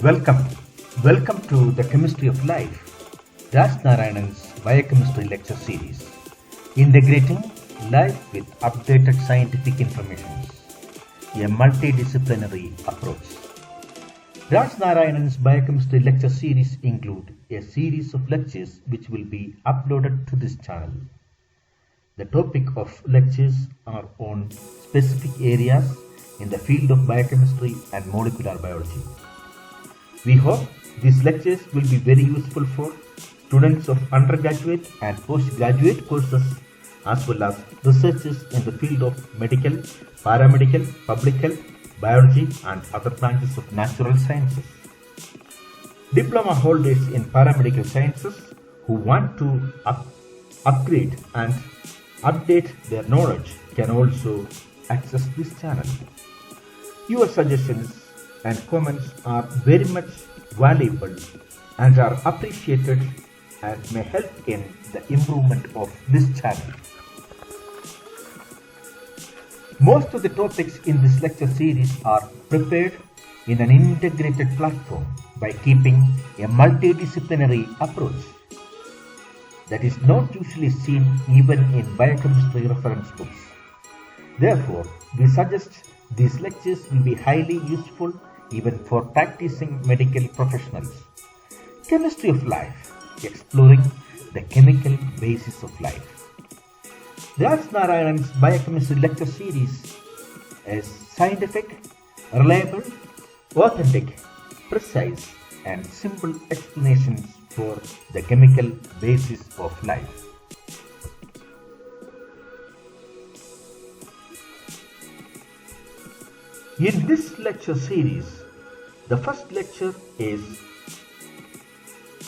Welcome. Welcome to the Chemistry of Life, Raj Narayanan's Biochemistry Lecture Series, integrating life with updated scientific information, a multidisciplinary approach. Raj Narayanan's Biochemistry Lecture Series include a series of lectures which will be uploaded to this channel. The topic of lectures are on specific areas in the field of biochemistry and molecular biology. We hope these lectures will be very useful for students of undergraduate and postgraduate courses as well as researchers in the field of medical, paramedical, public health, biology and other branches of natural sciences. Diploma holders in paramedical sciences who want to upgrade and update their knowledge can also access this channel. Your suggestions and comments are very much valuable and are appreciated and may help in the improvement of this channel. Most of the topics in this lecture series are prepared in an integrated platform by keeping a multidisciplinary approach that is not usually seen even in biochemistry reference books. Therefore, we suggest these lectures will be highly useful even for practicing medical professionals. Chemistry of Life, exploring the chemical basis of life. Raj Narayanan's Biochemistry Lecture Series is scientific, reliable, authentic, precise, and simple explanations for the chemical basis of life. In this lecture series, the first lecture is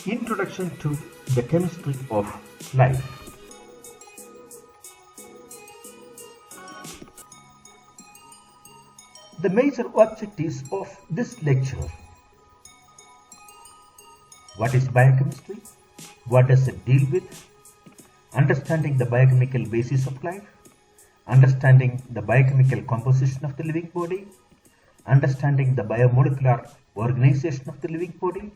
Introduction to the Chemistry of Life. The major objectives of this lecture: what is biochemistry? What does it deal with? Understanding the biochemical basis of life, understanding the biochemical composition of the living body, understanding the biomolecular organization of the living body.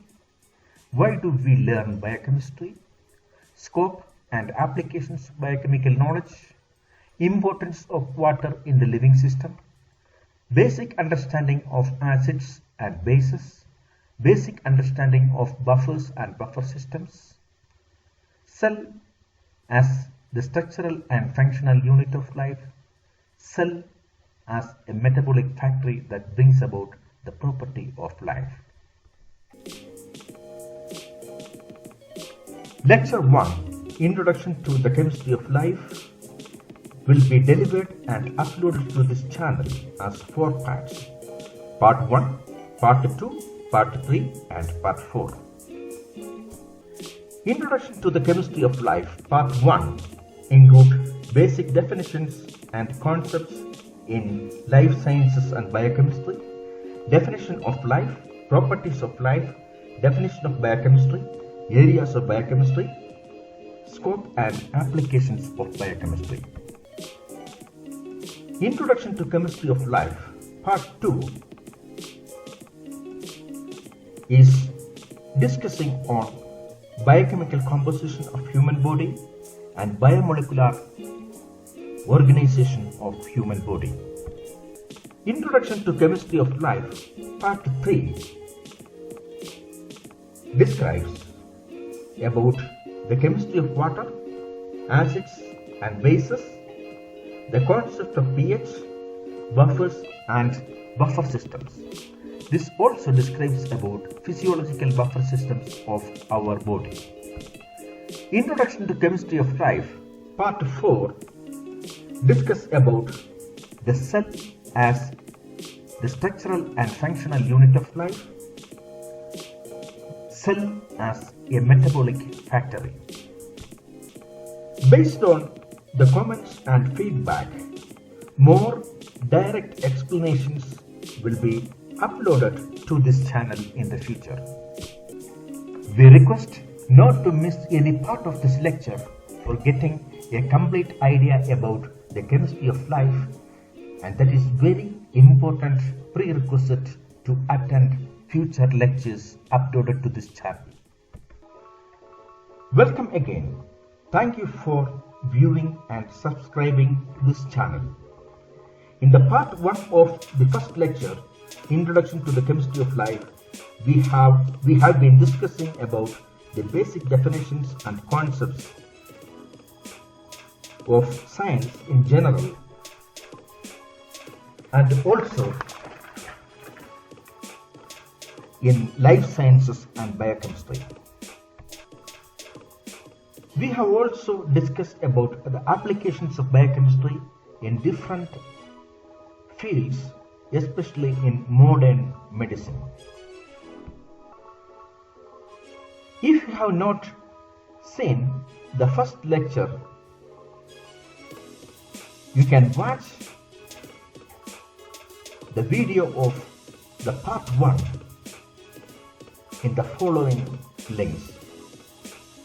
Why do we learn biochemistry? Scope and applications of biochemical knowledge, importance of water in the living system, basic understanding of acids and bases, basic understanding of buffers and buffer systems, cell as the structural and functional unit of life, cell as a metabolic factory that brings about the property of life. Lecture 1, Introduction to the Chemistry of Life, will be delivered and uploaded to this channel as 4 parts: Part 1, Part 2, Part 3 and Part 4. Introduction to the Chemistry of Life, Part 1, include basic definitions and concepts in life sciences and biochemistry, definition of life, properties of life, definition of biochemistry, areas of biochemistry, scope and applications of biochemistry. Introduction to Chemistry of Life, Part 2, is discussing on biochemical composition of human body and biomolecular organization of human body. Introduction to Chemistry of Life, Part 3, describes about the chemistry of water, acids and bases, the concept of pH, buffers and buffer systems. This also describes about physiological buffer systems of our body. Introduction to Chemistry of Life, Part 4, discuss about the cell as the structural and functional unit of life, cell as a metabolic factory. Based on the comments and feedback, more direct explanations will be uploaded to this channel in the future. We request not to miss any part of this lecture for getting a complete idea about the chemistry of life, and that is very important prerequisite to attend future lectures uploaded to this channel. Welcome again. Thank you for viewing and subscribing to this channel. In the part 1 of the first lecture, Introduction to the Chemistry of Life, we have been discussing about the basic definitions and concepts of science in general, and also in life sciences and biochemistry. We have also discussed about the applications of biochemistry in different fields, especially in modern medicine. If you have not seen the first lecture, you can watch the video of the part 1 in the following links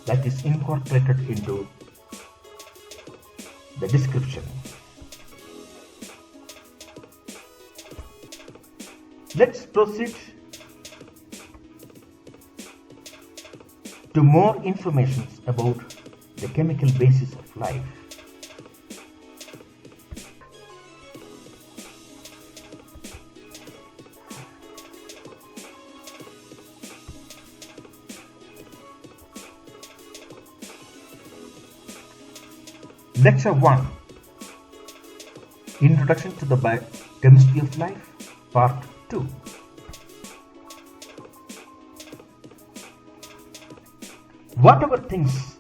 that is incorporated into the description. Let's proceed to more information about the chemical basis of life. Lecture 1, Introduction to the Chemistry of Life, Part 2. Whatever things,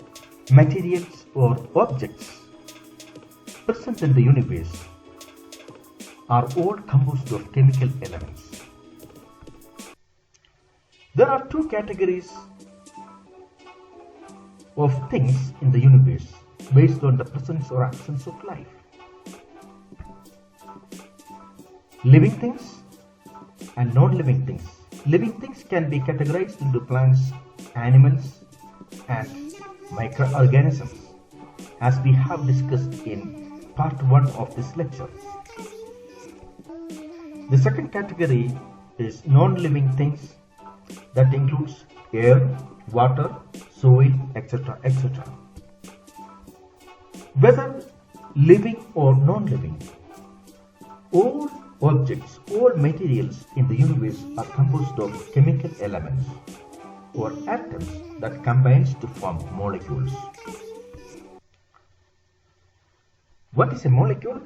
materials or objects present in the universe are all composed of chemical elements. There are two categories of things in the universe based on the presence or absence of life. Living things and non-living things. Living things can be categorized into plants, animals, and microorganisms, as we have discussed in part 1 of this lecture. The second category is non-living things, that includes air, water, soil, etc., etc. Whether living or non-living, all objects, all materials in the universe are composed of chemical elements or atoms that combines to form molecules. What is a molecule?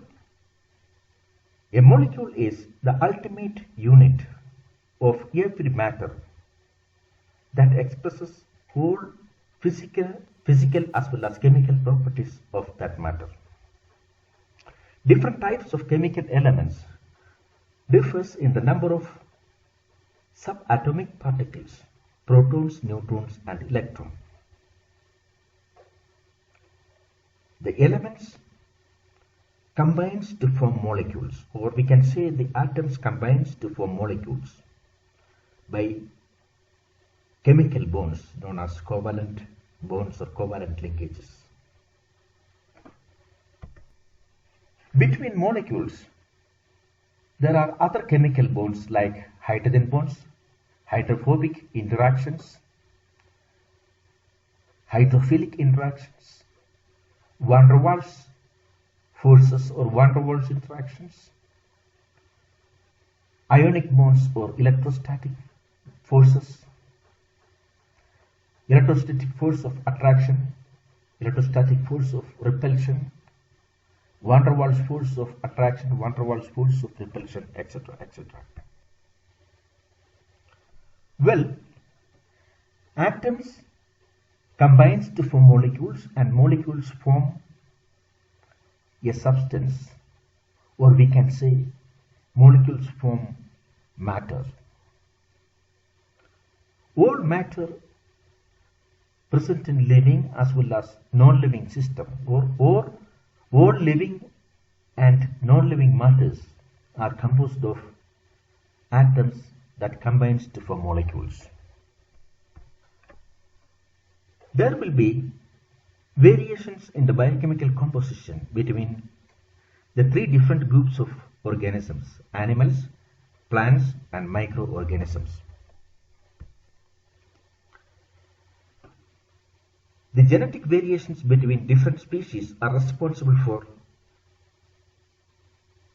A molecule is the ultimate unit of every matter that expresses all physical as well as chemical properties of that matter. Different types of chemical elements differs in the number of subatomic particles, protons, neutrons, and electrons. The elements combines to form molecules, or we can say the atoms combines to form molecules by chemical bonds known as covalent bonds or covalent linkages. Between molecules, there are other chemical bonds like hydrogen bonds, hydrophobic interactions, hydrophilic interactions, van der Waals forces or van der Waals interactions, ionic bonds or electrostatic forces, electrostatic force of attraction, electrostatic force of repulsion, van der Waals force of attraction, van der Waals force of repulsion, etc., etc. Well, atoms combines to form molecules, and molecules form a substance, or we can say molecules form matter. All matter present in living as well as non-living system, or all living and non-living matters are composed of atoms that combines to form molecules. There will be variations in the biochemical composition between the three different groups of organisms: animals, plants, and microorganisms. The genetic variations between different species are responsible for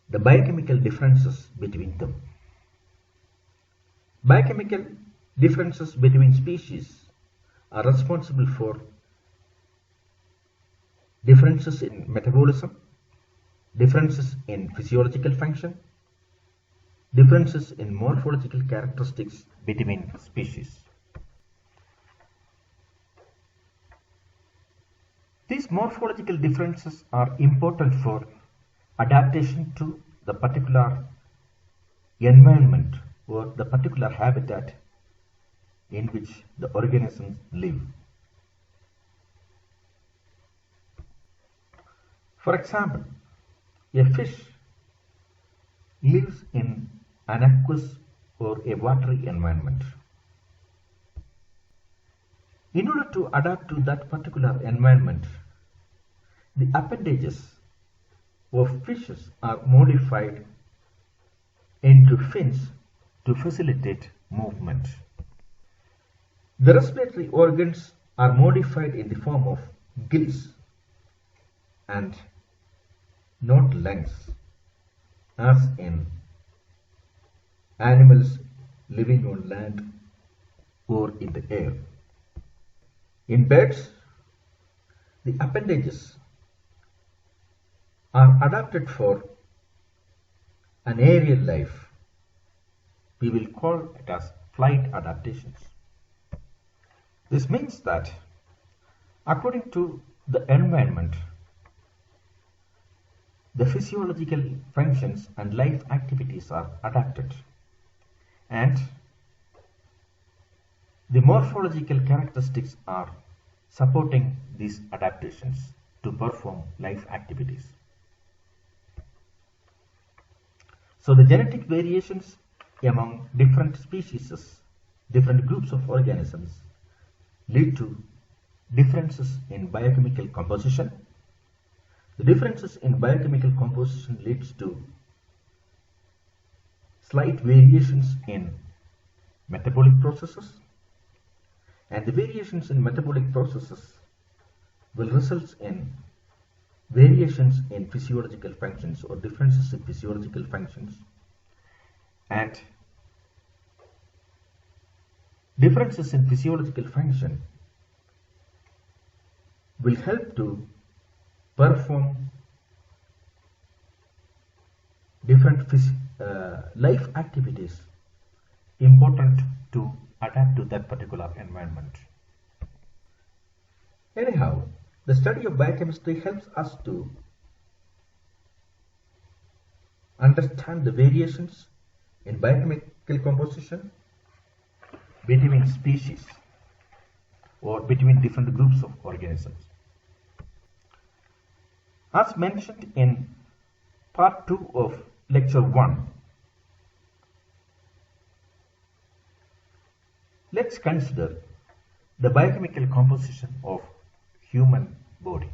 the biochemical differences between them. Biochemical differences between species are responsible for differences in metabolism, differences in physiological function, differences in morphological characteristics between species. These morphological differences are important for adaptation to the particular environment or the particular habitat in which the organisms live. For example, a fish lives in an aqueous or a watery environment. In order to adapt to that particular environment, the appendages of fishes are modified into fins to facilitate movement. The respiratory organs are modified in the form of gills and not lungs, as in animals living on land or in the air. In birds, the appendages are adapted for an aerial life. We will call it as flight adaptations. This means that according to the environment, the physiological functions and life activities are adapted, and the morphological characteristics are supporting these adaptations to perform life activities. So the genetic variations among different species, different groups of organisms, lead to differences in biochemical composition. The differences in biochemical composition leads to slight variations in metabolic processes, and the variations in metabolic processes will result in variations in physiological functions or differences in physiological functions, and differences in physiological function will help to perform different life activities important to adapt to that particular environment. Anyhow, the study of biochemistry helps us to understand the variations in biochemical composition between species or between different groups of organisms. As mentioned in part 2 of lecture 1, let's consider the biochemical composition of human body.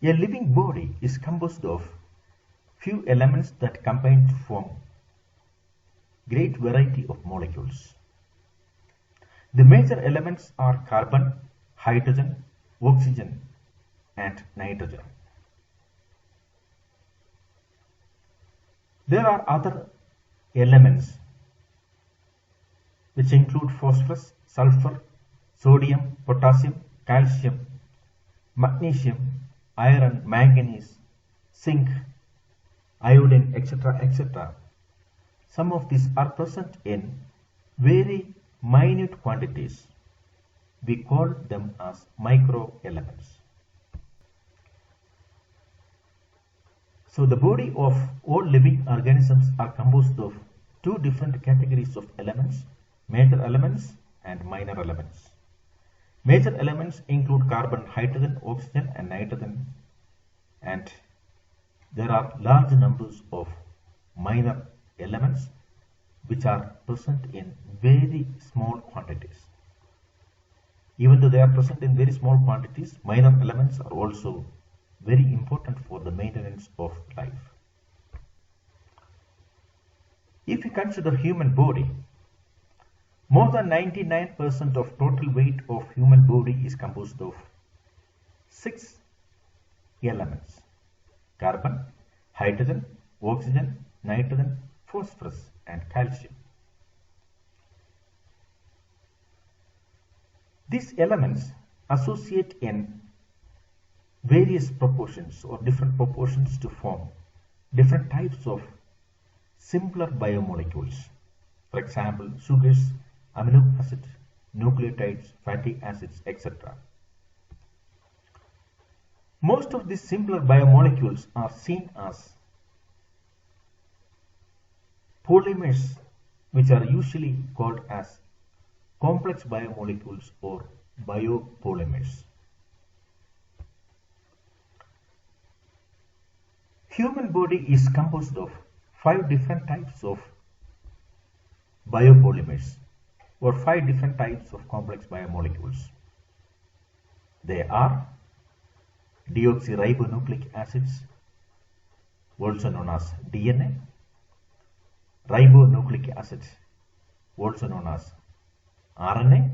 A living body is composed of few elements that combine to form great variety of molecules. The major elements are carbon, hydrogen, oxygen, and nitrogen. There are other elements which include phosphorus, sulfur, sodium, potassium, calcium, magnesium, iron, manganese, zinc, iodine, etc., etc. Some of these are present in very minute quantities. We call them as micro elements. So the body of all living organisms are composed of two different categories of elements, major elements and minor elements. Major elements include carbon, hydrogen, oxygen and nitrogen, and there are large numbers of minor elements which are present in very small quantities. Even though they are present in very small quantities, minor elements are also very important for the maintenance of life. If we consider human body, More than 99% of total weight of human body is composed of 6 elements: carbon, hydrogen, oxygen, nitrogen, phosphorus, and calcium. These elements associate in various proportions or different proportions to form different types of simpler biomolecules. For example, sugars, amino acids, nucleotides, fatty acids, etc. Most of these simpler biomolecules are seen as polymers, which are usually called as complex biomolecules or biopolymers. Human body is composed of 5 different types of biopolymers or 5 different types of complex biomolecules. They are deoxyribonucleic acids, also known as DNA, ribonucleic acids, also known as RNA,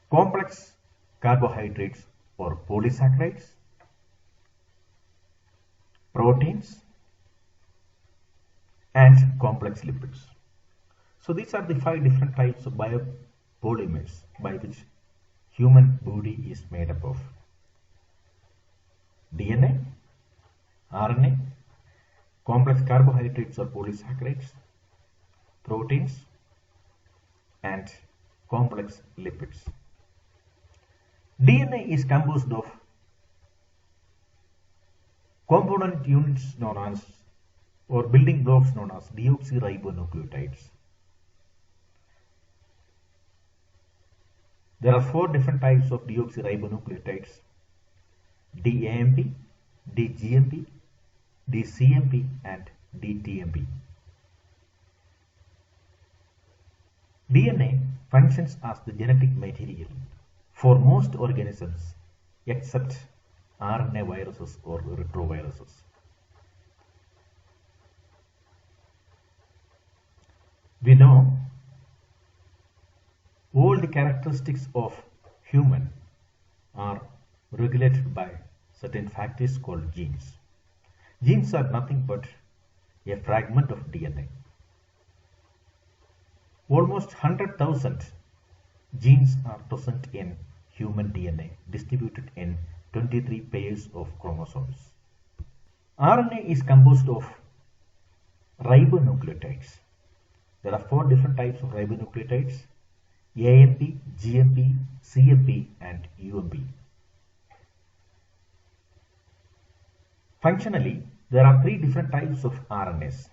complex carbohydrates or polysaccharides, proteins, and complex lipids. So these are the 5 different types of biopolymers by which human body is made up of: DNA, RNA, complex carbohydrates or polysaccharides, proteins, and complex lipids. DNA is composed of component units known as or building blocks known as deoxyribonucleotides. There are 4 different types of deoxyribonucleotides: DAMP, DGMP, DCMP, and DTMP. DNA functions as the genetic material for most organisms except RNA viruses or retroviruses. We know all the characteristics of human are regulated by certain factors called genes. Genes are nothing but a fragment of DNA. Almost 100,000 genes are present in human DNA, distributed in 23 pairs of chromosomes. RNA is composed of ribonucleotides. There are 4 different types of ribonucleotides: AMP, GMP, CMP, and UMP. Functionally, there are 3 different types of RNAs: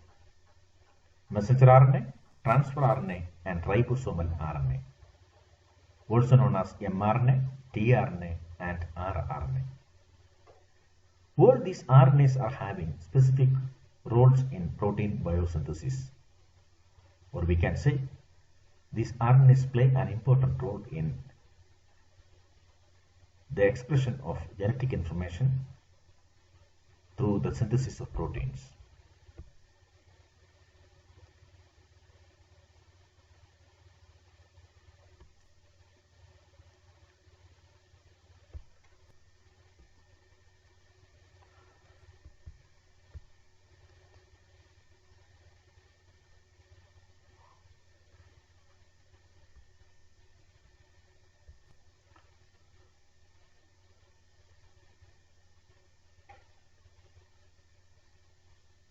messenger RNA, transfer RNA, and ribosomal RNA, also known as mRNA, tRNA, and rRNA. All these RNAs are having specific roles in protein biosynthesis, or we can say these RNAs play an important role in the expression of genetic information through the synthesis of proteins.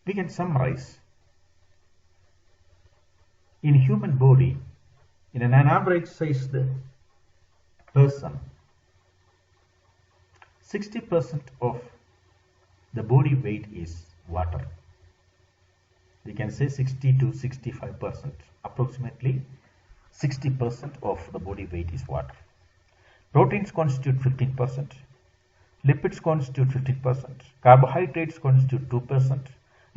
We can summarize: in human body, in an average sized person, 60% of the body weight is water. We can say 60 to 65%, approximately 60% of the body weight is water. Proteins constitute 15%, lipids constitute 15%, carbohydrates constitute 2%,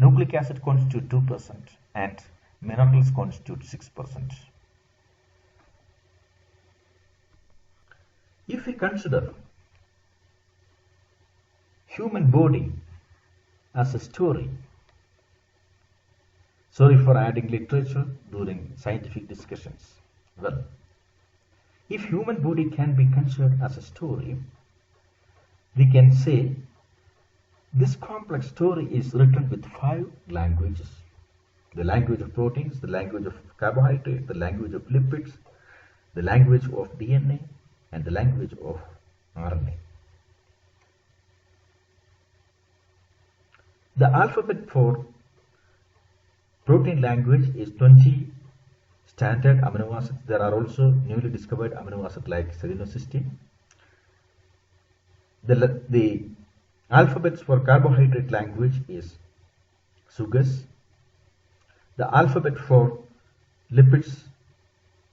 nucleic acid constitute 2%, and minerals constitute 6%. If we consider human body as a story, Sorry for adding literature during scientific discussions. Well, if human body can be considered as a story, we can say this complex story is written with 5 languages. The language of proteins, the language of carbohydrate, the language of lipids, the language of DNA, and the language of RNA. The alphabet for protein language is 20 standard amino acids. There are also newly discovered amino acids like selenocysteine. The alphabets for carbohydrate language is sugars. The alphabet for lipids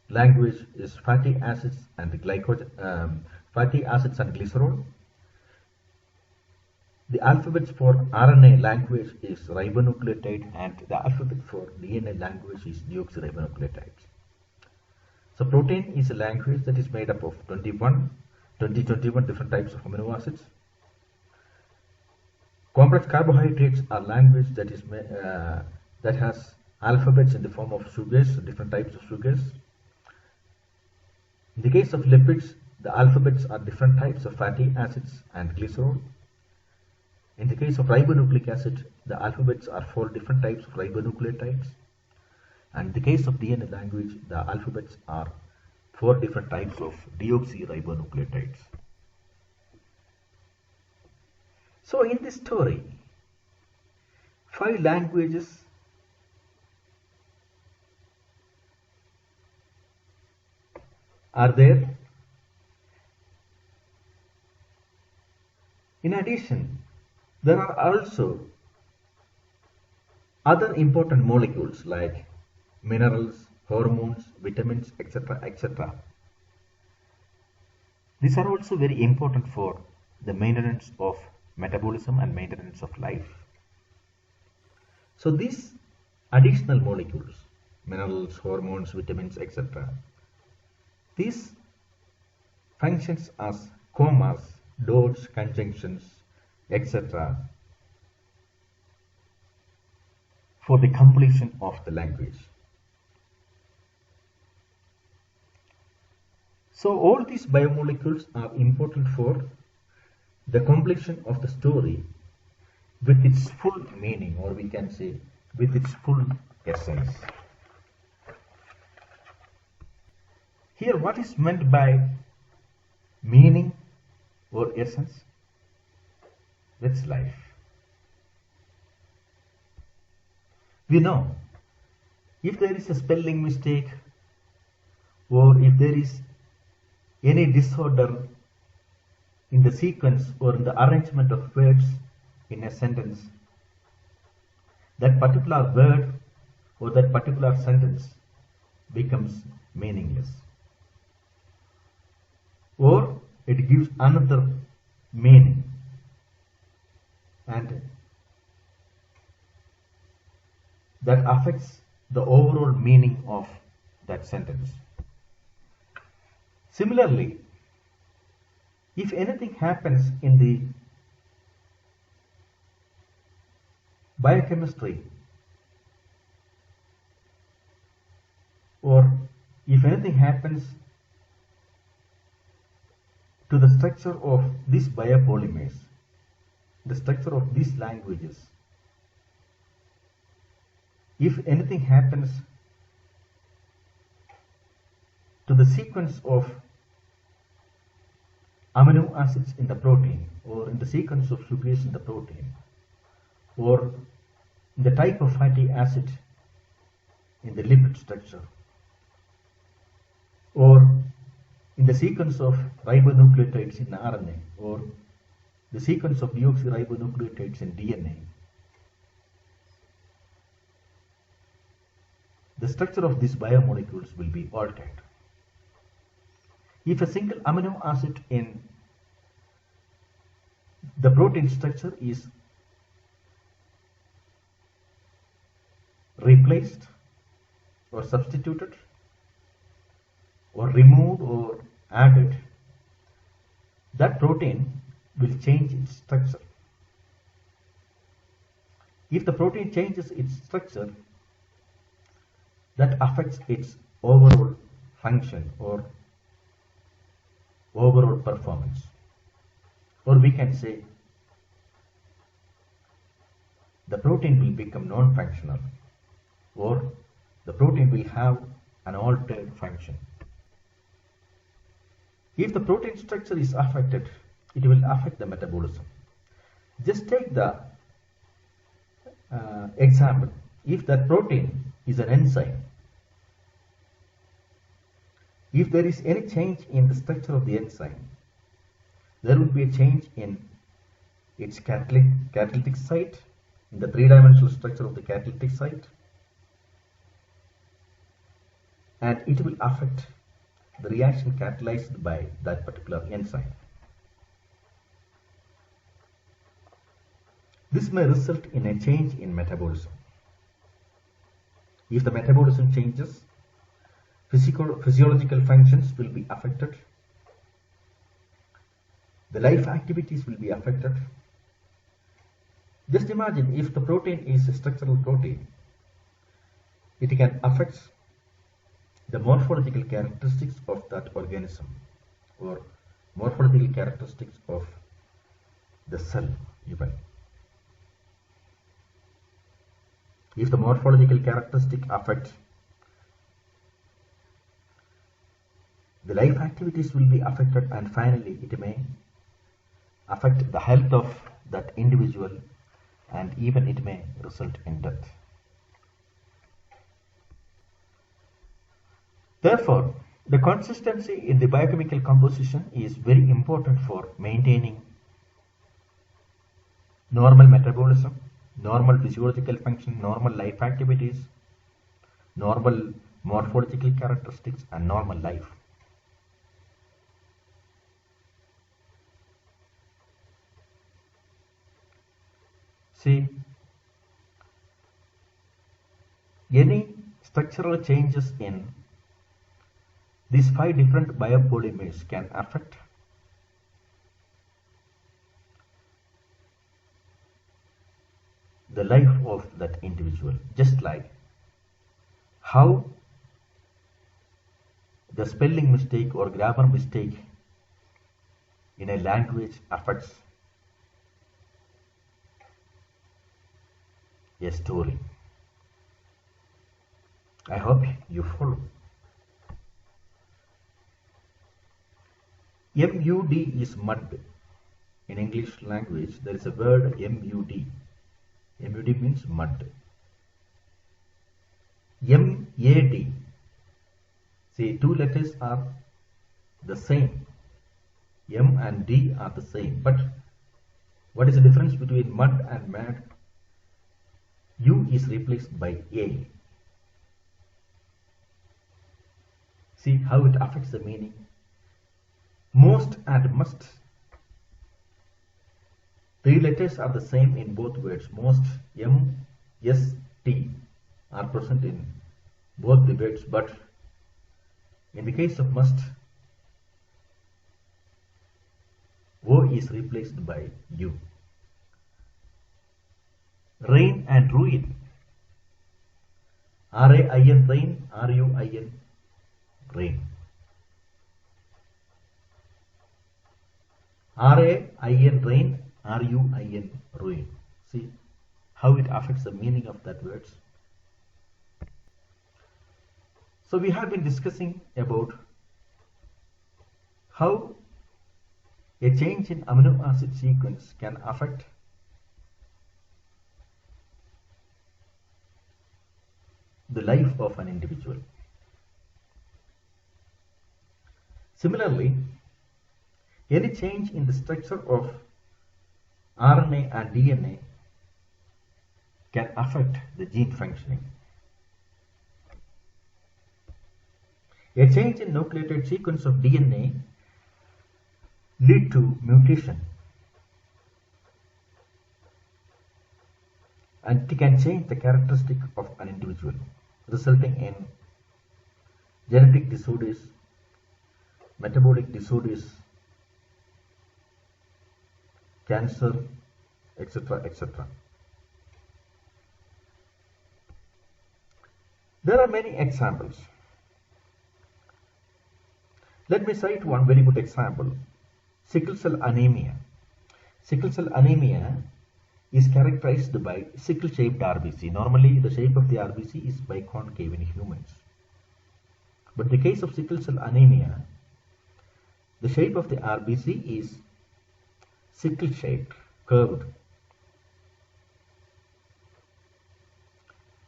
language is fatty acids and glycerol. The alphabet for RNA language is ribonucleotide, and the alphabet for DNA language is deoxyribonucleotides. So protein is a language that is made up of 21 different types of amino acids. Complex carbohydrates are language that is that has alphabets in the form of sugars, different types of sugars. In the case of lipids, the alphabets are different types of fatty acids and glycerol. In the case of ribonucleic acid, the alphabets are 4 different types of ribonucleotides. And in the case of DNA language, the alphabets are 4 different types of deoxyribonucleotides. So in this story, 5 languages are there. In addition, there are also other important molecules like minerals, hormones, vitamins, etc., etc. These are also very important for the maintenance of metabolism and maintenance of life. So these additional molecules, minerals, hormones, vitamins, etc., these functions as commas, dots, conjunctions, etc., for the completion of the language. So all these biomolecules are important for the completion of the story with its full meaning, or we can say with its full essence. Here, what is meant by meaning or essence? That's life. We know if there is a spelling mistake or if there is any disorder in the sequence or in the arrangement of words in a sentence, that particular word or that particular sentence becomes meaningless, or it gives another meaning, and that affects the overall meaning of that sentence. Similarly, if anything happens in the biochemistry, or if anything happens to the structure of this biopolymers, the structure of these languages, if anything happens to the sequence of amino acids in the protein, or in the sequence of sugars in the protein, or in the type of fatty acid in the lipid structure, or in the sequence of ribonucleotides in RNA, or the sequence of deoxyribonucleotides in DNA, the structure of these biomolecules will be altered. If a single amino acid in the protein structure is replaced or substituted or removed or added, that protein will change its structure. If the protein changes its structure, that affects its overall function or overall performance. Or we can say the protein will become non-functional, or the protein will have an altered function. If the protein structure is affected, it will affect the metabolism. Just take the example. If that protein is an enzyme, if there is any change in the structure of the enzyme, there will be a change in its catalytic site, in the three-dimensional structure of the catalytic site, and it will affect the reaction catalyzed by that particular enzyme. This may result in a change in metabolism. If the metabolism changes, physiological functions will be affected, the life activities will be affected. Just imagine if the protein is a structural protein, it can affect the morphological characteristics of that organism or morphological characteristics of the cell even. If the morphological characteristic affect, the life activities will be affected, and finally it may affect the health of that individual, and even it may result in death. Therefore, the consistency in the biochemical composition is very important for maintaining normal metabolism, normal physiological function, normal life activities, normal morphological characteristics, and normal life. See, any structural changes in these 5 different biopolymers can affect the life of that individual, just like how the spelling mistake or grammar mistake in a language affects a story. I hope you follow. MUD is mud. In English language, there is a word MUD. MUD means mud. MAD. See, 2 letters are the same. M and D are the same. But what is the difference between mud and mad? U is replaced by A. See how it affects the meaning. Most and must. 3 letters are the same in both words. Most, M, S, T are present in both the words, but in the case of must, O is replaced by U. Rain and ruin. R-A-I-N, rain, R-U-I-N, rain. R-A-I-N, rain, R-U-I-N, ruin. See how it affects the meaning of that words. So we have been discussing about how a change in amino acid sequence can affect the life of an individual. Similarly, any change in the structure of RNA and DNA can affect the gene functioning. A change in nucleotide sequence of DNA lead to mutation, and it can change the characteristic of an individual, resulting in genetic disorders, metabolic disorders, cancer, etc., etc. There are many examples. Let me cite one very good example. Sickle cell anemia. Sickle cell anemia is characterized by sickle-shaped RBC. Normally, the shape of the RBC is biconcave in humans. But in the case of sickle cell anemia, the shape of the RBC is sickle-shaped, curved.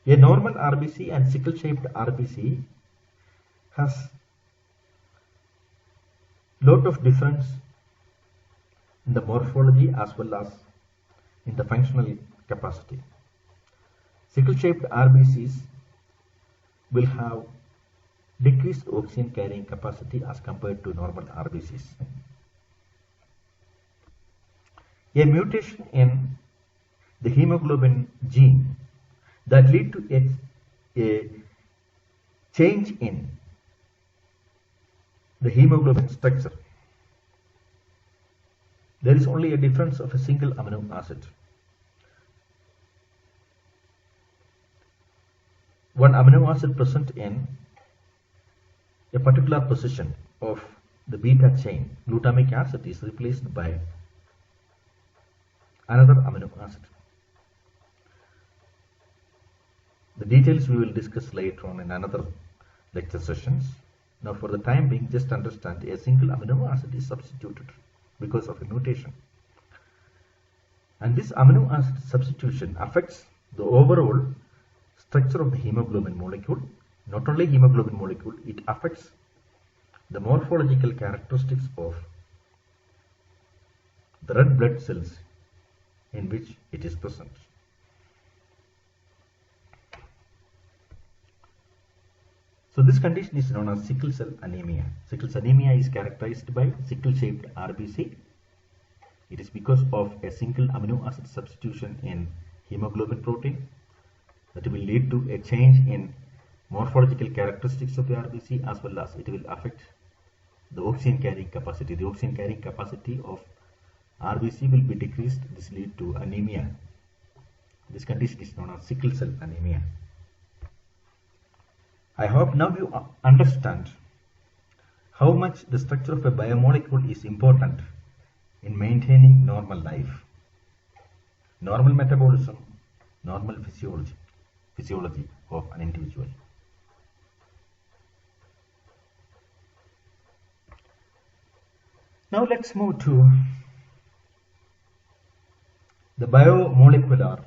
A normal RBC and sickle-shaped RBC has lot of difference in the morphology as well as in the functional capacity. Sickle-shaped RBCs will have decreased oxygen carrying capacity as compared to normal RBCs. A mutation in the hemoglobin gene that lead to a change in the hemoglobin structure. There is only a difference of a single amino acid. One amino acid present in a particular position of the beta chain, glutamic acid, is replaced by another amino acid. The details we will discuss later on in another lecture sessions. Now for the time being, just understand a single amino acid is substituted because of a mutation. And this amino acid substitution affects the overall structure of the hemoglobin molecule. Not only hemoglobin molecule, it affects the morphological characteristics of the red blood cells in which it is present. So this condition is known as sickle cell anemia. Sickle cell anemia is characterized by sickle-shaped RBC. It is because of a single amino acid substitution in hemoglobin protein that will lead to a change in morphological characteristics of the RBC, as well as it will affect the oxygen carrying capacity. The oxygen carrying capacity of RBC will be decreased. This leads to anemia. This condition is known as sickle cell anemia. I hope now you understand how much the structure of a biomolecule is important in maintaining normal life, normal metabolism, normal physiology of an individual. Now let's move to the biomolecular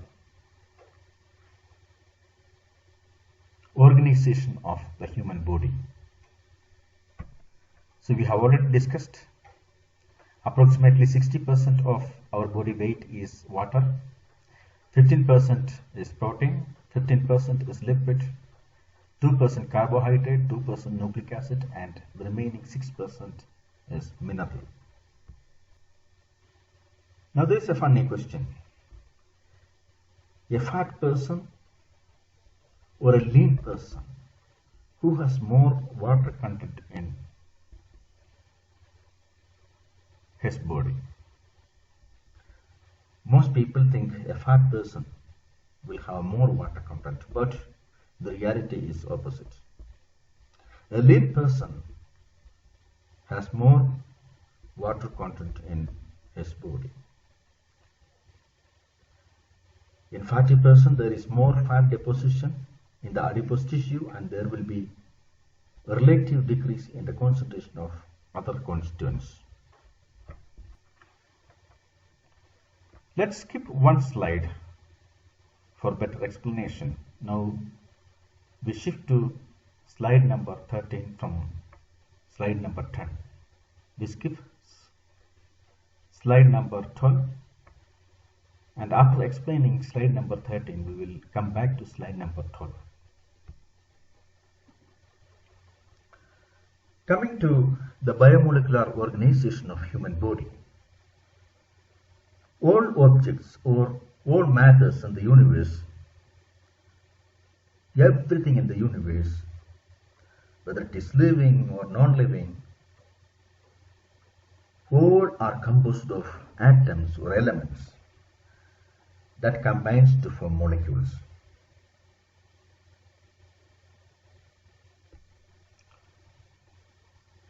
organization of the human body. So we have already discussed approximately 60% of our body weight is water, 15% is protein, 15% is lipid, 2% carbohydrate, 2% nucleic acid, and the remaining 6% is mineral. Now there is a funny question. A fat person or a lean person, who has more water content in his body? Most people think a fat person will have more water content, but the reality is opposite. A lean person has more water content in his body. In fatty person, there is more fat deposition in the adipose tissue, and there will be a relative decrease in the concentration of other constituents. Let's skip one slide for better explanation. Now we shift to slide number 13 from slide number 10. We skip slide number 12, and after explaining slide number 13, we will come back to slide number 12. Coming to the biomolecular organization of human body, all objects or all matters in the universe, everything in the universe, whether it is living or non-living, all are composed of atoms or elements that combines to form molecules.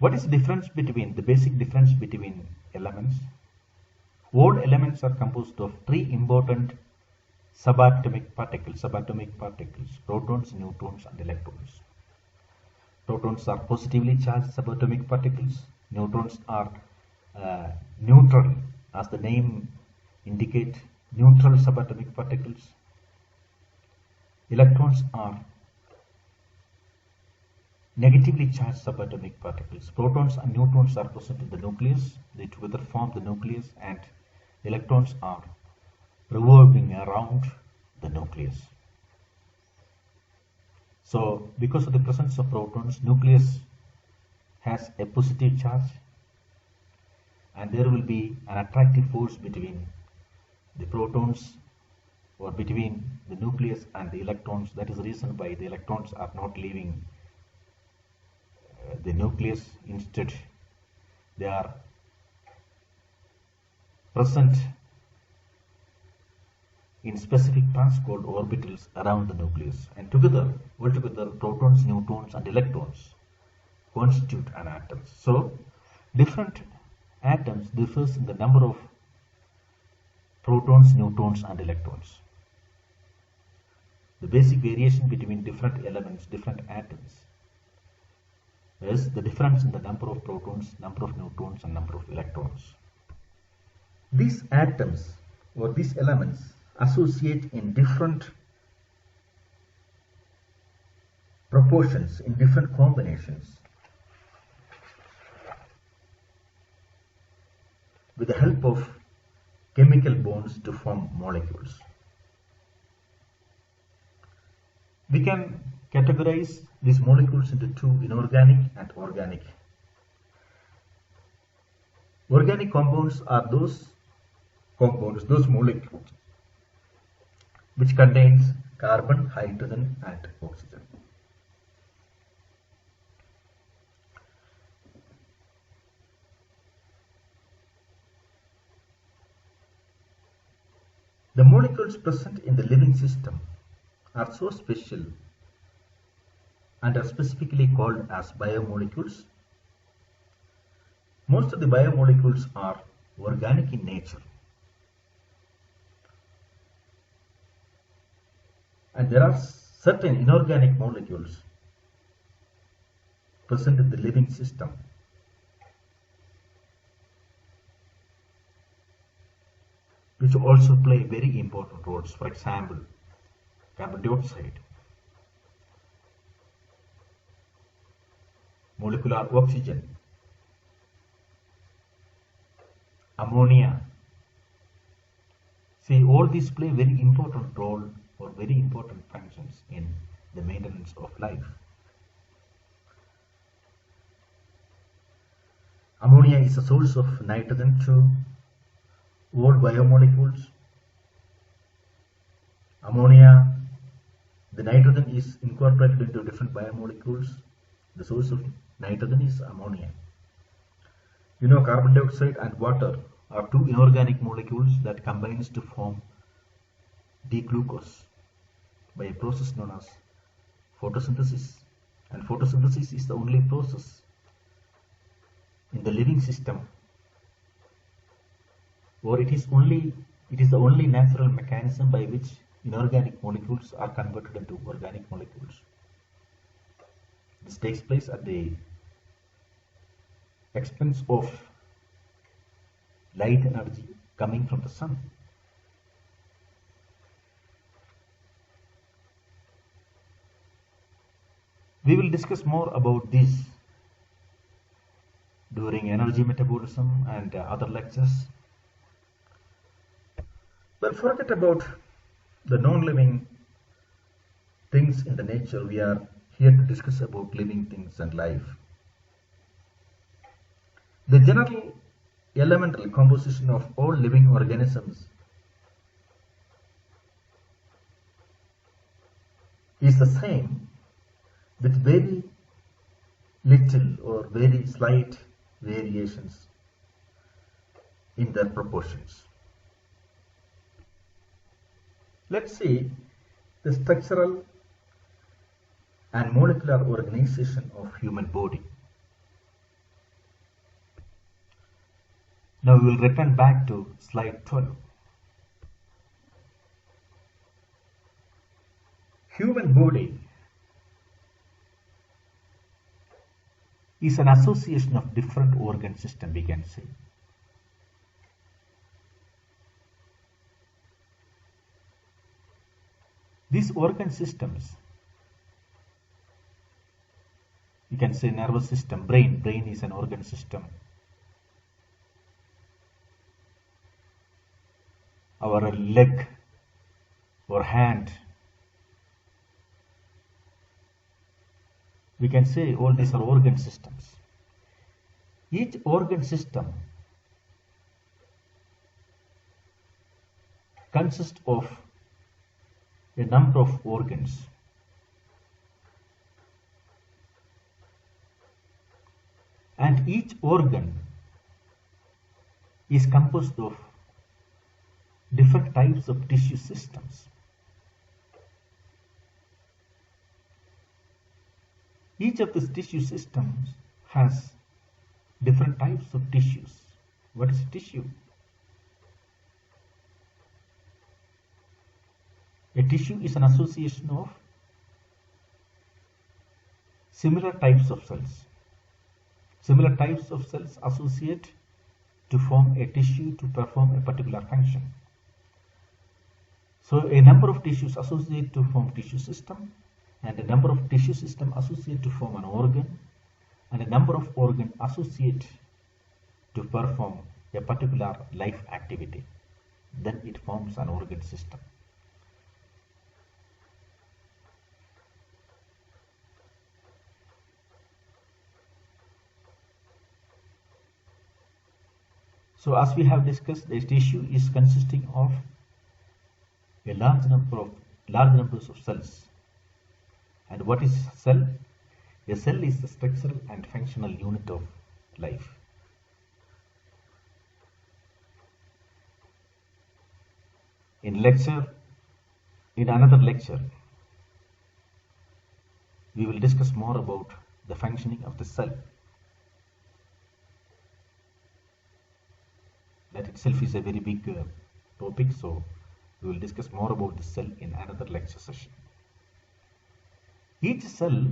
What is the difference between the basic difference between elements? All elements are composed of three important subatomic particles, protons, neutrons, and electrons. Protons are positively charged subatomic particles. Neutrons are neutral, as the name indicates, neutral subatomic particles. Electrons are negatively charged subatomic particles. Protons and neutrons are present in the nucleus. They together form the nucleus, and electrons are revolving around the nucleus. So, because of the presence of protons, nucleus has a positive charge, and there will be an attractive force between the protons or between the nucleus and the electrons. That is the reason why the electrons are not leaving the nucleus. Instead, they are present in specific paths called orbitals around the nucleus, and altogether protons, neutrons, and electrons constitute an atom. So different atoms differs in the number of protons, neutrons, and electrons. The basic variation between different elements, different atoms, is the difference in the number of protons, number of neutrons, and number of electrons. These atoms or these elements associate in different proportions, in different combinations, with the help of chemical bonds to form molecules. We can categorize these molecules into two, inorganic and organic. Organic compounds are those molecules which contains carbon, hydrogen, and oxygen. The molecules present in the living system are so special and are specifically called as biomolecules. Most of the biomolecules are organic in nature, and there are certain inorganic molecules present in the living system which also play very important roles. For example, carbon dioxide, molecular oxygen, ammonia. See, all these play very important role or very important functions in the maintenance of life. Ammonia is a source of nitrogen to all biomolecules. Ammonia, the nitrogen is incorporated into different biomolecules. The source of nitrogen is ammonia. You know, carbon dioxide and water are two inorganic molecules that combines to form D-glucose by a process known as photosynthesis. And photosynthesis is the only process in the living system, or it is the only natural mechanism by which inorganic molecules are converted into organic molecules. This takes place at the expense of light energy coming from the sun. We will discuss more about this during energy metabolism and other lectures. But forget about the non-living things in the nature. We are here to discuss about living things and life. The general elemental composition of all living organisms is the same, with very little or very slight variations in their proportions. Let's see the structural and molecular organization of human body. Now we will return back to slide 12. Human body is an association of different organ systems, we can say. These organ systems, you can say nervous system, brain is an organ system. Our leg or hand, we can say all these are organ systems. Each organ system consists of a number of organs. And each organ is composed of different types of tissue systems. Each of these tissue systems has different types of tissues. What is tissue? A tissue is an association of similar types of cells. Similar types of cells associate to form a tissue to perform a particular function. So a number of tissues associate to form tissue system, and a number of tissue system associate to form an organ, and a number of organ associate to perform a particular life activity. Then it forms an organ system. So as we have discussed, the tissue is consisting of a large numbers of cells. And what is cell? A cell is the structural and functional unit of life. In another lecture, we will discuss more about the functioning of the cell. That itself is a very big topic, so we will discuss more about the cell in another lecture session. Each cell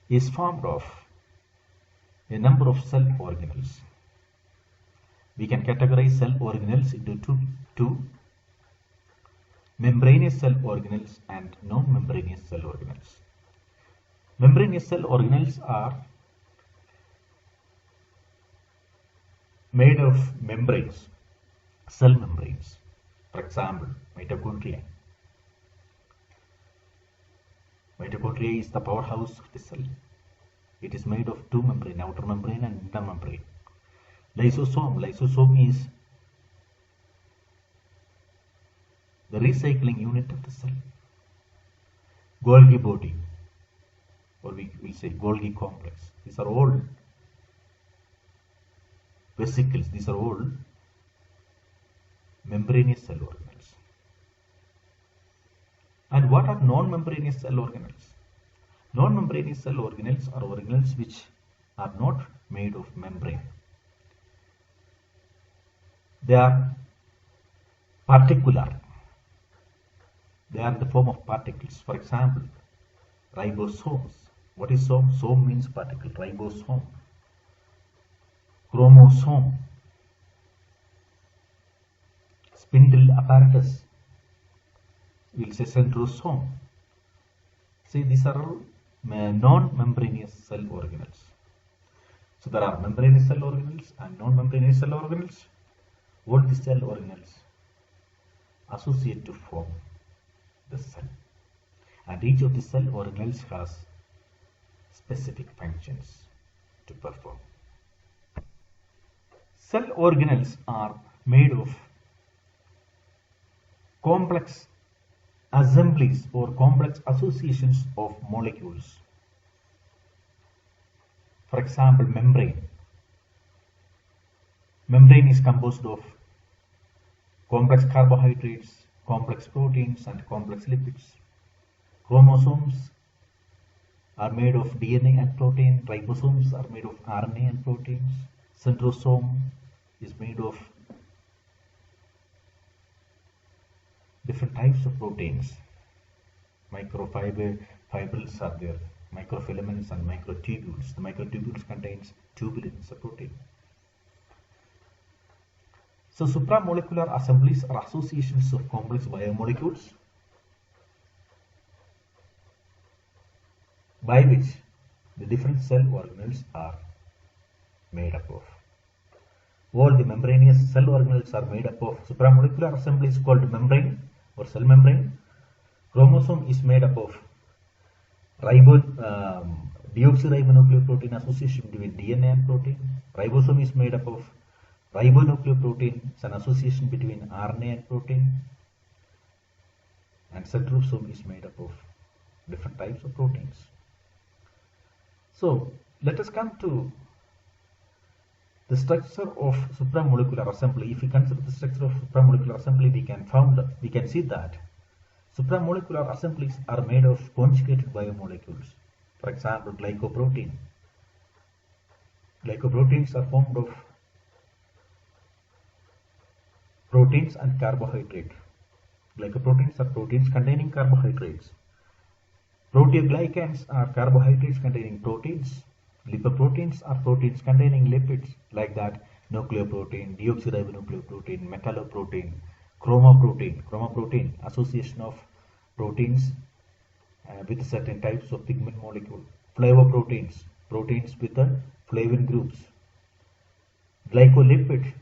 is formed of a number of cell organelles. We can categorize cell organelles into two membranous cell organelles and non-membranous cell organelles. Membranous cell organelles are made of membranes, cell membranes. For example, mitochondria. Mitochondria is the powerhouse of the cell. It is made of two membranes, outer membrane and inner membrane. Lysosome is the recycling unit of the cell. Golgi body, or we will say Golgi complex. These are all vesicles. These are all membranous cell organelles. And what are non-membranous cell organelles? Non-membranous cell organelles are organelles which are not made of membrane. They are particular. They are in the form of particles. For example, ribosomes. What is some? Some means particle. Ribosome. Chromosome. Spindle apparatus. We will say centrosome. See, these are all non-membranous cell organelles. So there are membranous cell organelles and non-membranous cell organelles. All the cell organelles associate to form the cell, and each of the cell organelles has specific functions to perform. Cell organelles are made of complex assemblies or complex associations of molecules. For example, membrane. Membrane is composed of complex carbohydrates, complex proteins, and complex lipids. Chromosomes are made of DNA and protein. Ribosomes are made of RNA and proteins. Centrosome is made of different types of proteins. Fibrils are there, microfilaments and microtubules. The microtubules contains tubulins, a protein. So supramolecular assemblies are associations of complex biomolecules by which the different cell organelles are made up of. All the membranous cell organelles are made up of supramolecular assemblies called membrane or cell membrane. Chromosome is made up of deoxyribonucleoprotein association between DNA and protein. Ribosome is made up of ribonucleoprotein, it's an association between RNA and protein. And centrosome is made up of different types of proteins. So let us come to the structure of supramolecular assembly. If we consider the structure of supramolecular assembly, we can see that supramolecular assemblies are made of conjugated biomolecules. For example, glycoprotein. Glycoproteins are formed of proteins and carbohydrate. Glycoproteins are proteins containing carbohydrates. Proteoglycans are carbohydrates containing proteins. Lipoproteins are proteins containing lipids, like that nucleoprotein, deoxyribonucleoprotein, metalloprotein, chromoprotein, association of proteins with certain types of pigment molecule. Flavoproteins, proteins with the flavin groups. Glycolipid,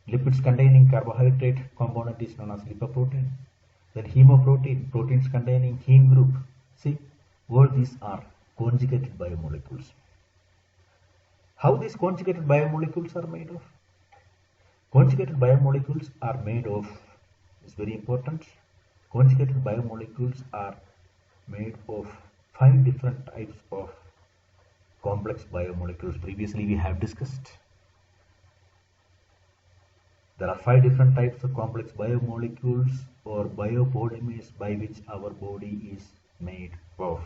lipids containing carbohydrate component is known as lipoprotein. Then hemoprotein, proteins containing heme group. See, all these are conjugated biomolecules. How these conjugated biomolecules are made of? Conjugated biomolecules are made of, is very important, conjugated biomolecules are made of 5 different types of complex biomolecules. Previously we have discussed. There are 5 different types of complex biomolecules or biopolymers by which our body is made of.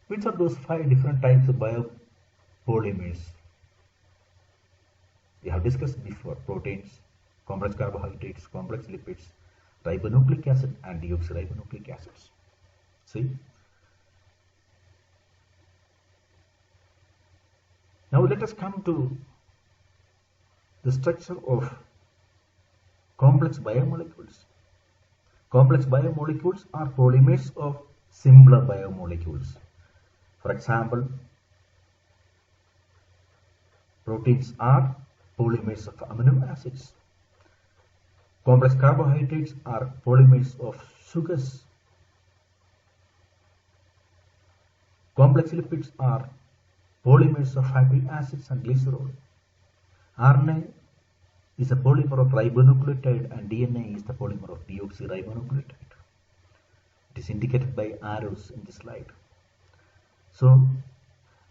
Which are those 5 different types of biopolymers? We have discussed before: proteins, complex carbohydrates, complex lipids, ribonucleic acid and deoxyribonucleic acids. See? Now let us come to the structure of complex biomolecules. Complex biomolecules are polymers of simpler biomolecules. For example, proteins are polymers of amino acids. Complex carbohydrates are polymers of sugars. Complex lipids are polymers of fatty acids and glycerol. RNA is a polymer of ribonucleotide and DNA is the polymer of deoxyribonucleotide. It is indicated by arrows in the slide. So,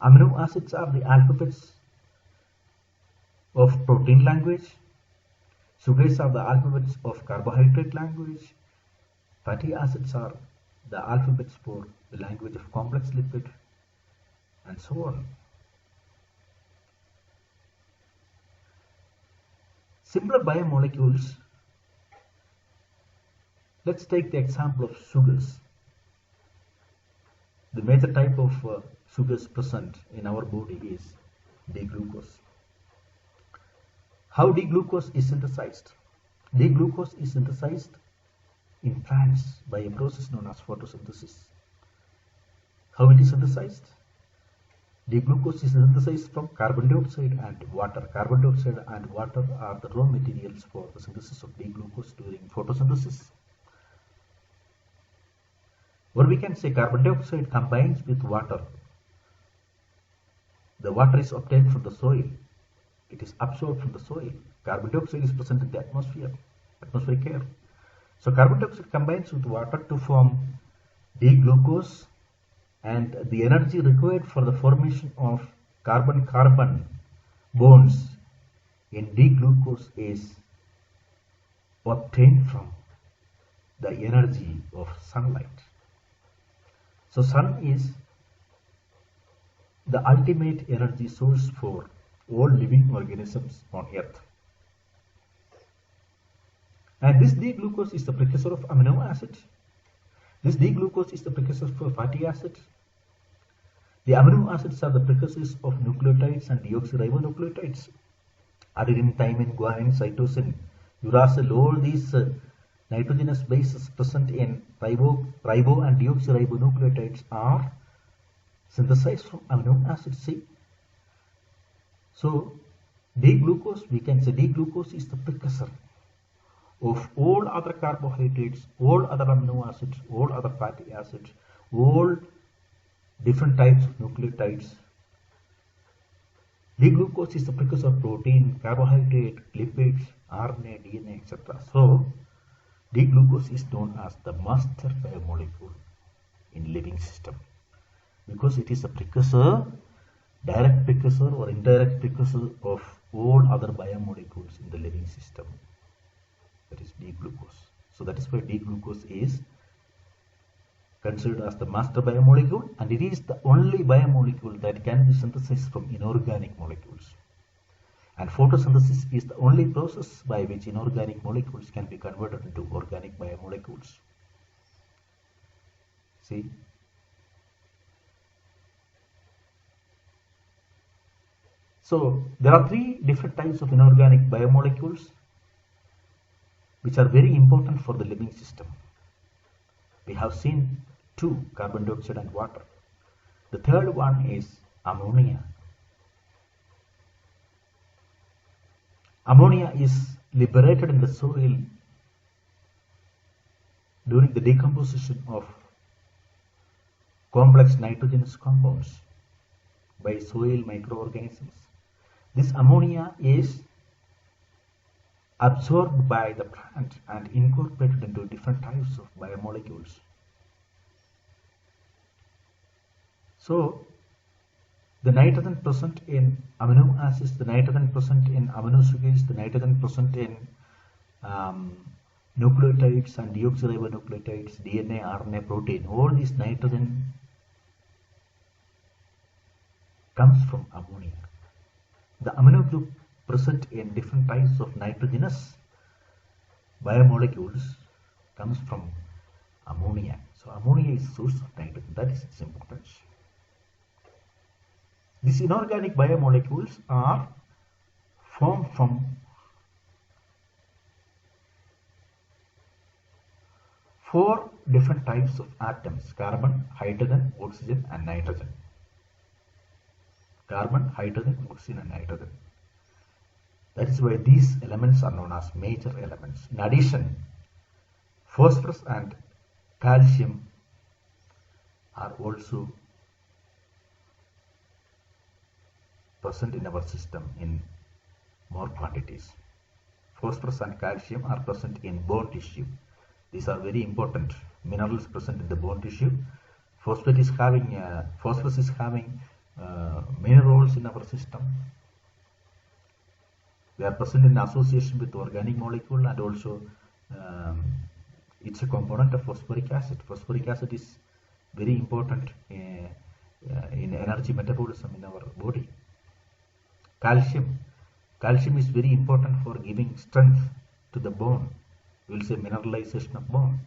amino acids are the alphabets of protein language. Sugars are the alphabets of carbohydrate language. Fatty acids are the alphabets for the language of complex lipid, and so on. Simpler biomolecules, let's take the example of sugars. The major type of sugars present in our body is D-glucose. How D-glucose is synthesized? D-glucose is synthesized in plants by a process known as photosynthesis. How it is synthesized? D-glucose is synthesized from carbon dioxide and water. Carbon dioxide and water are the raw materials for the synthesis of D-glucose during photosynthesis. Or we can say carbon dioxide combines with water. The water is obtained from the soil. It is absorbed from the soil. Carbon dioxide is present in the atmosphere, atmospheric air. So carbon dioxide combines with water to form D-glucose, and the energy required for the formation of carbon-carbon bonds in D-glucose is obtained from the energy of sunlight. So sun is the ultimate energy source for all living organisms on Earth. And this D-glucose is the precursor of amino acids. This D-glucose is the precursor for fatty acids. The amino acids are the precursors of nucleotides and deoxyribonucleotides. Adenine, thymine, guanine, cytosine, uracil, all these nitrogenous bases present in ribo and deoxyribonucleotides are synthesized from amino acids. See? So, D-glucose, we can say D-glucose is the precursor of all other carbohydrates, all other amino acids, all other fatty acids, all different types of nucleotides. D-glucose is the precursor of protein, carbohydrate, lipids, RNA, DNA, etc. So, D-glucose is known as the master biomolecule in living system because it is a precursor, direct precursor or indirect precursor of all other biomolecules in the living system. That is D-glucose. So that is why D-glucose is considered as the master biomolecule, and it is the only biomolecule that can be synthesized from inorganic molecules. And photosynthesis is the only process by which inorganic molecules can be converted into organic biomolecules. See? So there are three different types of inorganic biomolecules which are very important for the living system. We have seen two, carbon dioxide and water. The third one is ammonia. Ammonia is liberated in the soil during the decomposition of complex nitrogenous compounds by soil microorganisms. This ammonia is absorbed by the plant and incorporated into different types of biomolecules. So, the nitrogen present in amino acids, the nitrogen present in amino sugars, the nitrogen present in nucleotides and deoxyribonucleotides, DNA, RNA, protein, all this nitrogen comes from ammonia. The amino group present in different types of nitrogenous biomolecules comes from ammonia. So ammonia is source of nitrogen. That is its importance. These inorganic biomolecules are formed from four different types of atoms: carbon, hydrogen, oxygen and nitrogen. Carbon, hydrogen, oxygen and nitrogen. That is why these elements are known as major elements. In addition, phosphorus and calcium are also present in our system in more quantities. Phosphorus and calcium are present in bone tissue. These are very important minerals present in the bone tissue. Phosphorus is having many roles in our system. They are present in association with organic molecule, and also it's a component of phosphoric acid. Phosphoric acid is very important in energy metabolism in our body. Calcium is very important for giving strength to the bone. We will say mineralization of bone.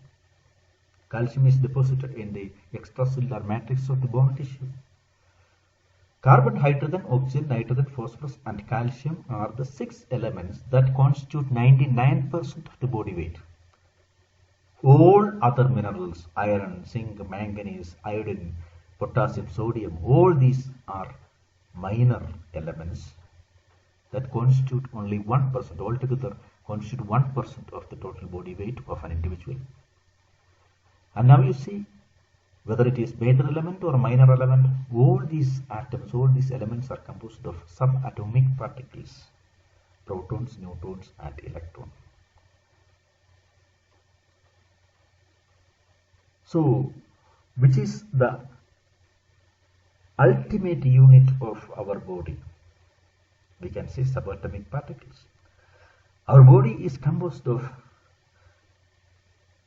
Calcium is deposited in the extracellular matrix of the bone tissue. Carbon, hydrogen, oxygen, nitrogen, phosphorus and calcium are the 6 elements that constitute 99% of the body weight. All other minerals, iron, zinc, manganese, iodine, potassium, sodium, all these are minor elements that constitute only 1%, altogether constitute 1% of the total body weight of an individual. And now you see, whether it is major element or minor element, all these atoms, all these elements are composed of subatomic particles, protons, neutrons and electrons. So, which is the ultimate unit of our body? We can say subatomic particles. Our body is composed of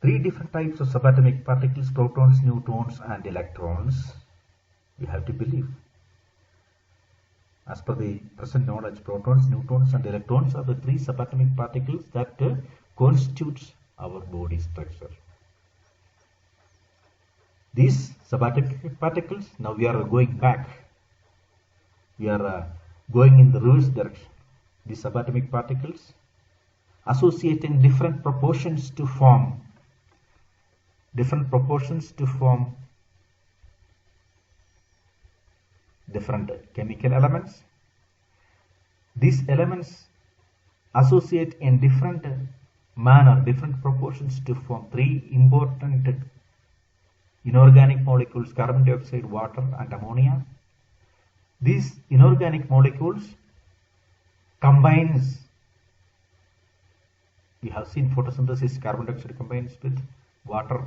3 different types of subatomic particles: protons, neutrons and electrons. You have to believe. As per the present knowledge, protons, neutrons and electrons are the three subatomic particles that constitutes our body structure. These subatomic particles, now we are going back. We are going in the reverse direction. These subatomic particles associate in different proportions to form different chemical elements. These elements associate in different manner, different proportions to form three important inorganic molecules: carbon dioxide, water and ammonia. These inorganic molecules combines. We have seen photosynthesis, carbon dioxide combines with water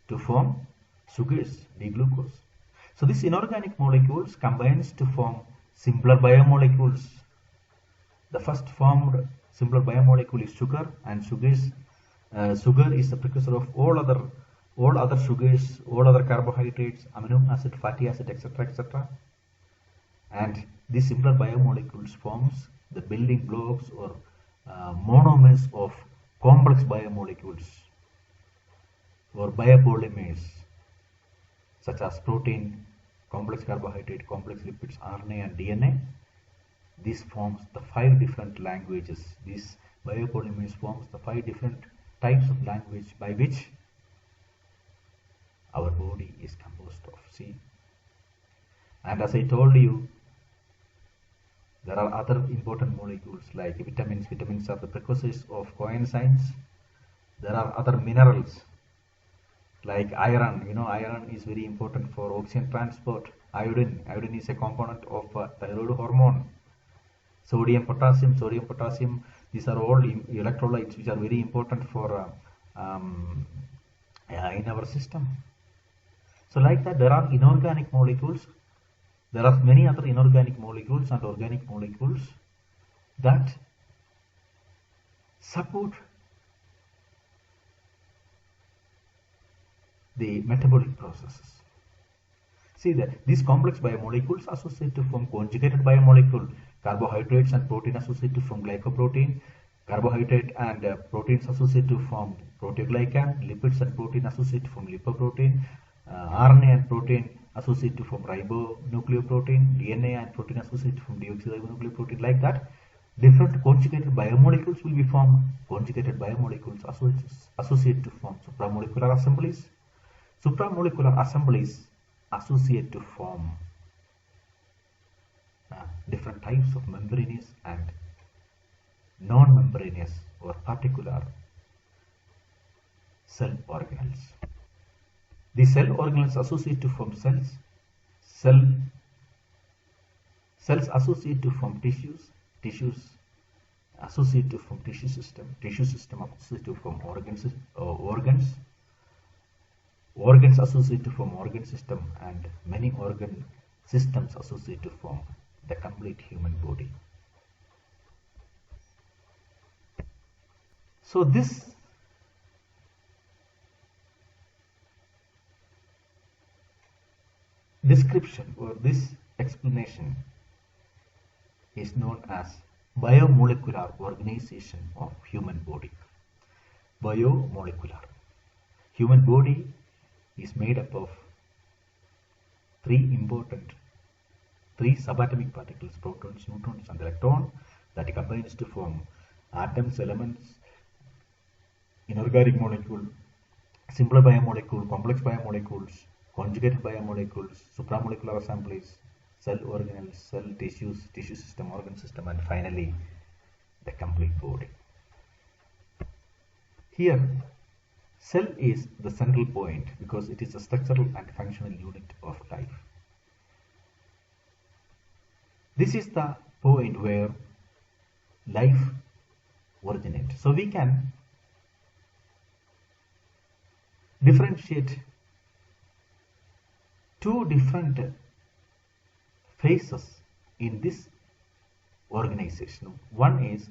to form sugars, D-glucose. So these inorganic molecules combines to form simpler biomolecules. The first formed simpler biomolecule is sugar, and sugar is the precursor of all other sugars, all other carbohydrates, amino acid, fatty acid, etc., etc. And these simpler biomolecules forms the building blocks or monomers of complex biomolecules or biopolymers, such as protein, complex carbohydrate, complex lipids, RNA and DNA. This forms the 5 different languages. These biopolymers forms the 5 different types of language by which our body is composed of. See, and as I told you, there are other important molecules like vitamins. Vitamins are the precursors of coenzymes. There are other minerals like iron. Iron is very important for oxygen transport. Iodine is a component of thyroid hormone. Sodium, potassium, these are all electrolytes which are very important for in our system. So like that, there are inorganic molecules. There are many other inorganic molecules and organic molecules that support the metabolic processes. See that these complex biomolecules associate to form conjugated biomolecule. Carbohydrates and protein associate to form glycoprotein. Carbohydrate and proteins associate to form proteoglycan. Lipids and protein associate to form lipoprotein. RNA and protein associate to form ribonucleoprotein. DNA and protein associate to form deoxyribonucleoprotein. Like that, different conjugated biomolecules will be formed. Conjugated biomolecules associate to form supramolecular assemblies. Supramolecular assemblies associate to form different types of membranous and non-membranous or particular cell organelles. The cell organelles associate to form cells. Cells associate to form tissues. Tissues associate to form tissue system. Tissue system associate to form organs. Organs associate to form organ system, and many organ systems associate to form the complete human body. So this description or this explanation is known as biomolecular organization of human body. Biomolecular. Human body is made up of three subatomic particles: protons, neutrons and electron, that combines to form atoms, elements, inorganic molecule, simpler biomolecule, complex biomolecules, conjugated biomolecules, supramolecular assemblies, cell organelles, cell tissues, tissue system, organ system, and finally the complete body. Here, cell is the central point because it is a structural and functional unit of life. This is the point where life originates. So we can differentiate two different phases in this organization. One is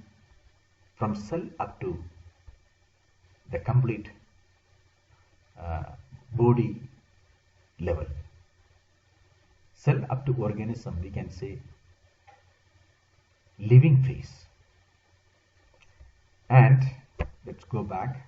from cell up to the complete body level. Cell up to organism, we can say living phase. And let's go back.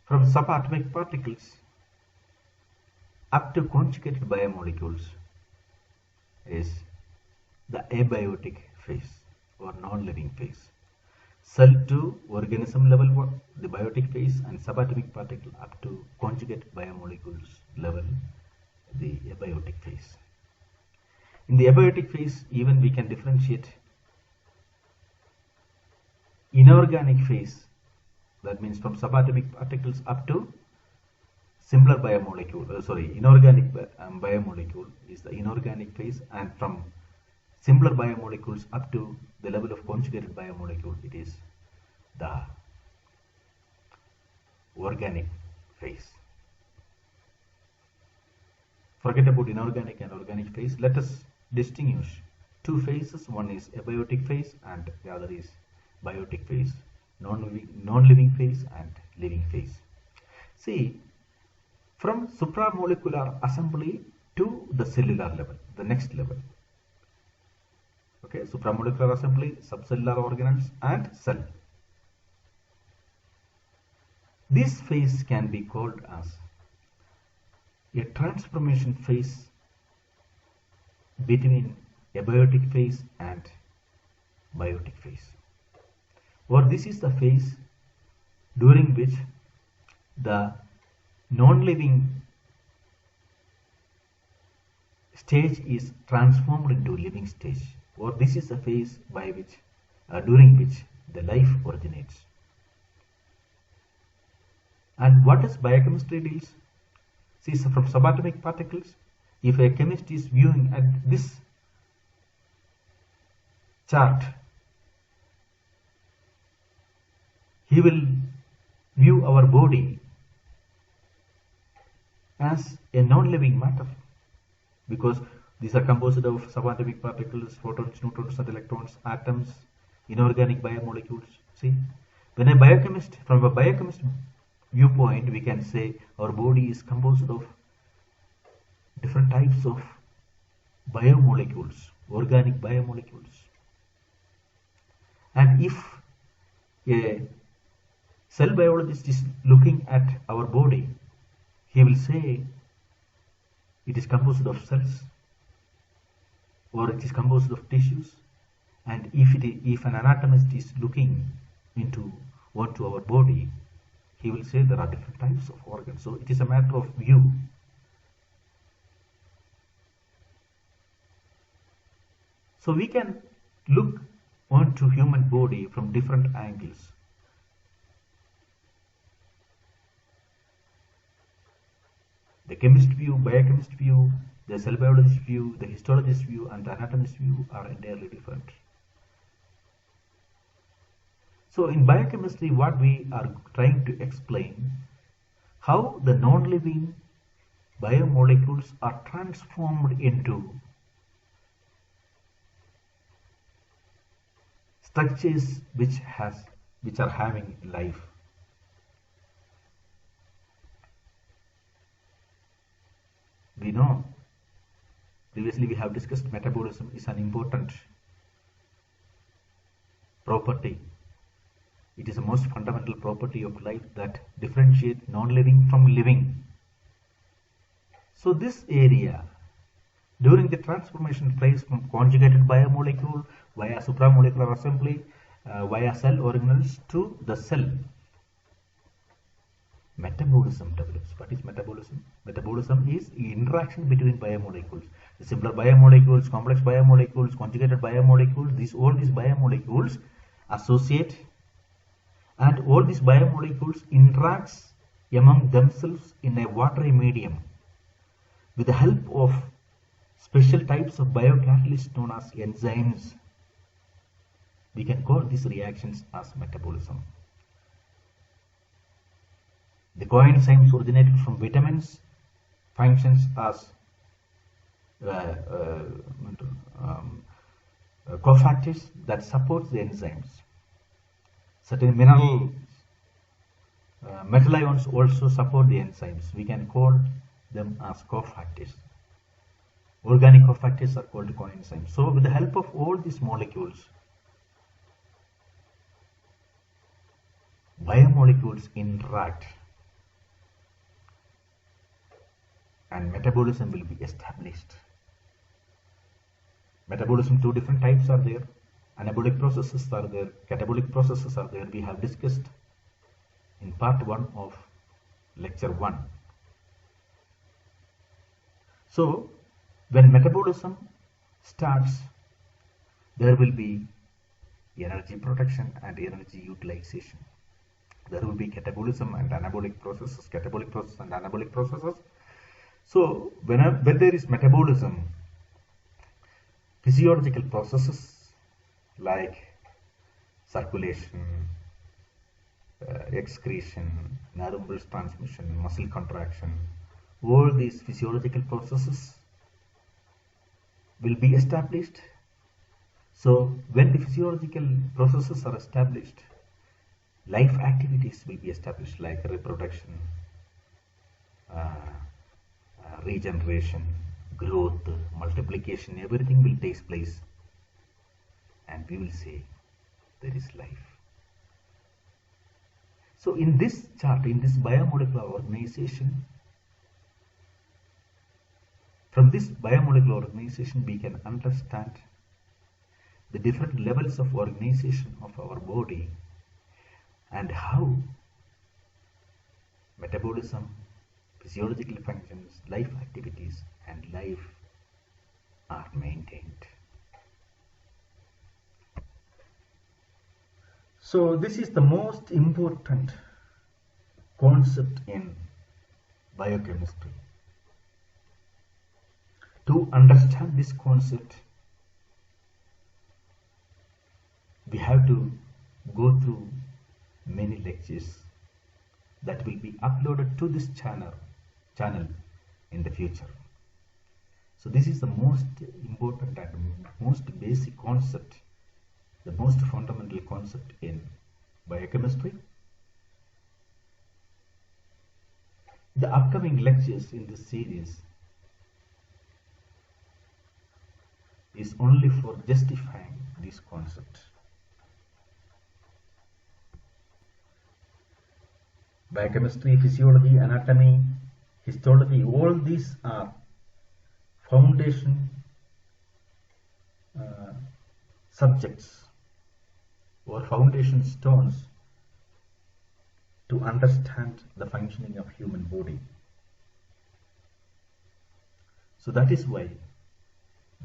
From subatomic particles up to conjugated biomolecules is the abiotic phase or non-living phase. Cell to organism level, the biotic phase, and subatomic particle up to conjugate biomolecules level, the abiotic phase. In the abiotic phase, even we can differentiate inorganic phase, that means from subatomic particles up to simpler biomolecule, inorganic biomolecule is the inorganic phase, and from simpler biomolecules up to the level of conjugated biomolecule, it is the organic phase. Forget about inorganic and organic phase. Let us distinguish two phases. One is abiotic phase and the other is biotic phase, non-living phase and living phase. See, from supramolecular assembly to the cellular level, the next level. Okay, supramolecular assembly, subcellular organelles and cell. This phase can be called as a transformation phase between abiotic phase and biotic phase. Or this is the phase during which the non-living stage is transformed into living stage, or this is the phase by which during which the life originates. And what does biochemistry deals? See, so from subatomic particles, if a chemist is viewing at this chart, he will view our body as a non-living matter, because these are composed of subatomic particles, photons, neutrons and electrons, atoms, inorganic biomolecules. See, when a biochemist, from a biochemist viewpoint, we can say our body is composed of different types of biomolecules, organic biomolecules. And if a cell biologist is looking at our body, he will say it is composed of cells or it is composed of tissues. And if an anatomist is looking onto our body, he will say there are different types of organs. So it is a matter of view. So we can look onto human body from different angles. The chemist view, biochemist view, the cell biologist view, the histologist view and the anatomist view are entirely different. So in biochemistry, what we are trying to explain, how the non-living biomolecules are transformed into structures which are having life. We know, previously we have discussed, metabolism is an important property. It is the most fundamental property of life that differentiates non-living from living. So this area, during the transformation phase from conjugated biomolecule via supramolecular assembly, via cell organelles to the cell, metabolism develops. What is metabolism? Metabolism is interaction between biomolecules. The simpler biomolecules, complex biomolecules, conjugated biomolecules, all these biomolecules associate, and all these biomolecules interacts among themselves in a watery medium with the help of special types of biocatalysts known as enzymes. We can call these reactions as metabolism. The coenzymes originated from vitamins functions as uh, uh, um, cofactors that support the enzymes. Certain mineral metal ions also support the enzymes. We can call them as cofactors. Organic cofactors are called coenzymes. So with the help of all these molecules, biomolecules interact and metabolism will be established. Metabolism, two different types are there. Anabolic processes are there, catabolic processes are there. We have discussed in part 1 of lecture 1. So when metabolism starts, there will be energy production and energy utilization. There will be catabolism and anabolic processes, catabolic processes and anabolic processes. So when there is metabolism, physiological processes like circulation, excretion, nerve impulse transmission, muscle contraction, all these physiological processes will be established. So when the physiological processes are established, life activities will be established like reproduction, regeneration, growth, multiplication, everything will take place, and we will say there is life. So in this chart, in this biomolecular organization, from this biomolecular organization we can understand the different levels of organization of our body and how metabolism, physiological functions, life activities and life are maintained. So this is the most important concept in biochemistry. To understand this concept, we have to go through many lectures that will be uploaded to this channel in the future. So this is the most important and most basic concept, the most fundamental concept in biochemistry. The upcoming lectures in this series is only for justifying this concept. Biochemistry, physiology, anatomy, histology, all these are foundation subjects or foundation stones to understand the functioning of human body. So that is why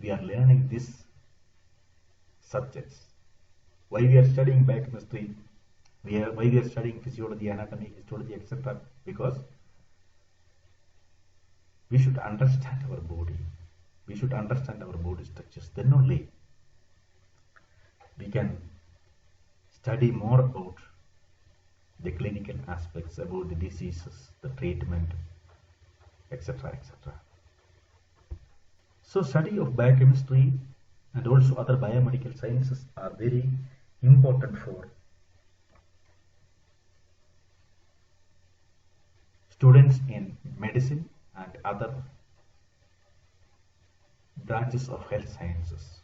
we are learning these subjects. Why we are studying biochemistry, why we are studying physiology, anatomy, histology, etc. Because we should understand our body. We should understand our body structures. Then only we can study more about the clinical aspects, about the diseases, the treatment, etc. etc. So study of biochemistry and also other biomedical sciences are very important for students in medicine and other branches of health sciences.